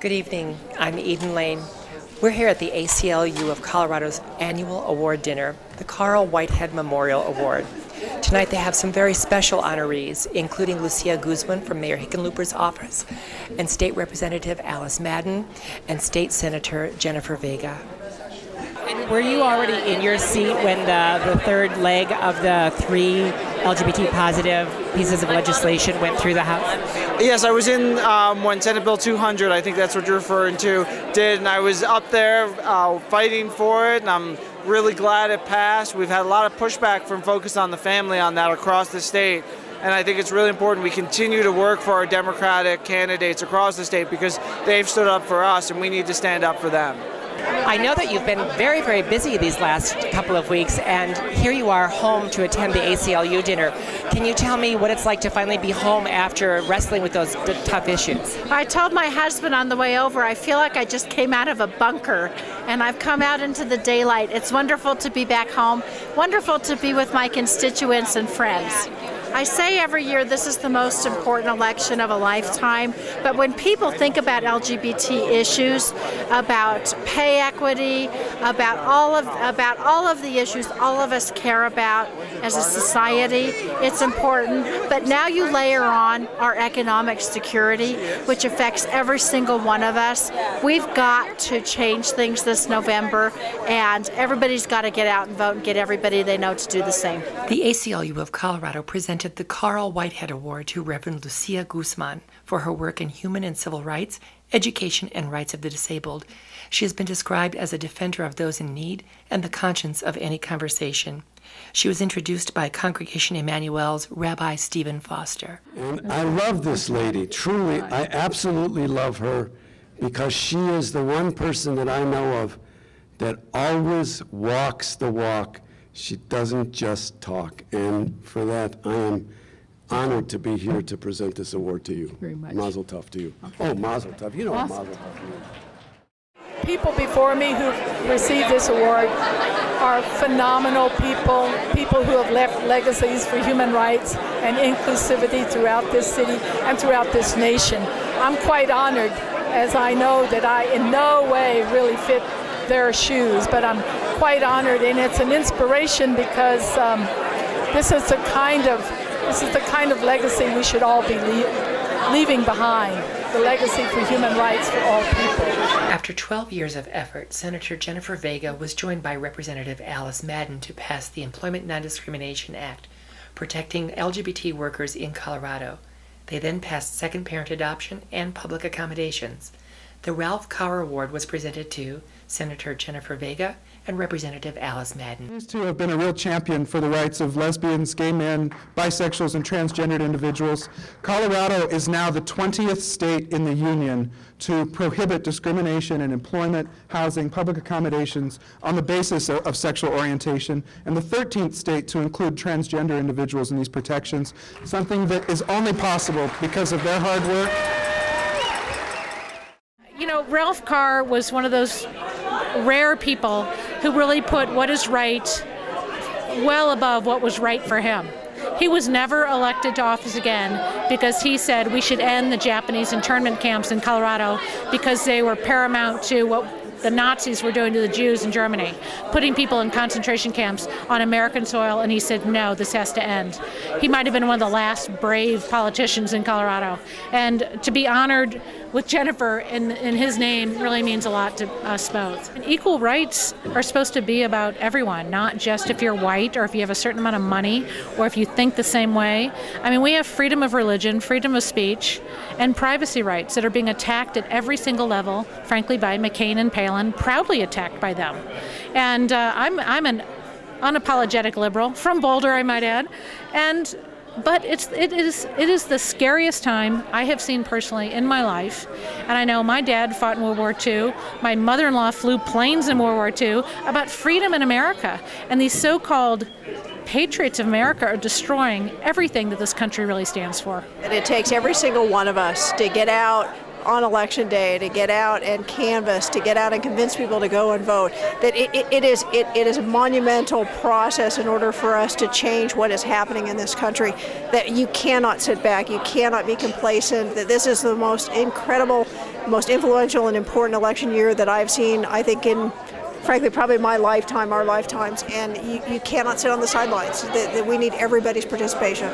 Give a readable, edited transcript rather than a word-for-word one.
Good evening. I'm Eden Lane. We're here at the ACLU of Colorado's annual award dinner, the Carl Whitehead Memorial Award. Tonight they have some very special honorees, including Lucia Guzman from Mayor Hickenlooper's office, and State Representative Alice Madden, and State Senator Jennifer Vega. And were you already in your seat when the third leg of the 3 LGBT positive pieces of legislation went through the House? Yes, I was in when Senate Bill 200, I think that's what you're referring to, did, and I was up there fighting for it, and I'm really glad it passed. We've had a lot of pushback from Focus on the Family on that across the state, and I think it's really important we continue to work for our Democratic candidates across the state because they've stood up for us, and we need to stand up for them. I know that you've been very, very busy these last couple of weeks, and here you are home to attend the ACLU dinner. Can you tell me what it's like to finally be home after wrestling with those tough issues? I told my husband on the way over, I feel like I just came out of a bunker, and I've come out into the daylight. It's wonderful to be back home, wonderful to be with my constituents and friends. I say every year this is the most important election of a lifetime, but when people think about LGBT issues, about pay equity, about all of the issues all of us care about as a society, it's important. But now you layer on our economic security, which affects every single one of us. We've got to change things this November, and everybody's got to get out and vote and get everybody they know to do the same. The ACLU of Colorado presented the Carl Whitehead Award to Reverend Lucia Guzman for her work in human and civil rights, education, and rights of the disabled. She has been described as a defender of those in need and the conscience of any conversation. She was introduced by Congregation Emmanuel's Rabbi Stephen Foster. And I love this lady, truly. I absolutely love her because she is the one person that I know of that always walks the walk. She doesn't just talk, and for that I am honored to be here to present this award to you. Thank you very much. Mazel tov to you. Okay. Oh, mazel tov. You know what mazel tov means. People before me who've received this award are phenomenal people, people who have left legacies for human rights and inclusivity throughout this city and throughout this nation. I'm quite honored, as I know that I in no way really fit their shoes, but I'm quite honored, and it's an inspiration because this is the kind of legacy we should all be leaving behind, the legacy for human rights for all people. After 12 years of effort, Senator Jennifer Vega was joined by Representative Alice Madden to pass the Employment Non-Discrimination Act, protecting LGBT workers in Colorado. They then passed second parent adoption and public accommodations. The Ralph Kauer Award was presented to Senator Jennifer Vega and Representative Alice Madden. These two have been a real champion for the rights of lesbians, gay men, bisexuals, and transgendered individuals. Colorado is now the 20th state in the union to prohibit discrimination in employment, housing, public accommodations on the basis of sexual orientation, and the 13th state to include transgender individuals in these protections, something that is only possible because of their hard work. You know, Ralph Kauer was one of those rare people who really put what is right well above what was right for him. He was never elected to office again because he said we should end the Japanese internment camps in Colorado because they were paramount to what the Nazis were doing to the Jews in Germany, putting people in concentration camps on American soil, and he said, no, this has to end. He might have been one of the last brave politicians in Colorado. And to be honored with Jennifer in his name really means a lot to us both. And equal rights are supposed to be about everyone, not just if you're white or if you have a certain amount of money or if you think the same way. I mean, we have freedom of religion, freedom of speech, and privacy rights that are being attacked at every single level, frankly, by McCain and Palin, proudly attacked by them. And I'm an unapologetic liberal, from Boulder, I might add, but it is the scariest time I have seen personally in my life. And I know my dad fought in World War II. My mother-in-law flew planes in World War II about freedom in America. And these so-called patriots of America are destroying everything that this country really stands for. And it takes every single one of us to get out on election day, to get out and canvass, to get out and convince people to go and vote. That it is a monumental process in order for us to change what is happening in this country. That you cannot sit back, you cannot be complacent, that this is the most incredible most influential and important election year that I've seen, I think, in frankly, probably my lifetime, our lifetimes, and you cannot sit on the sidelines. That we need everybody's participation.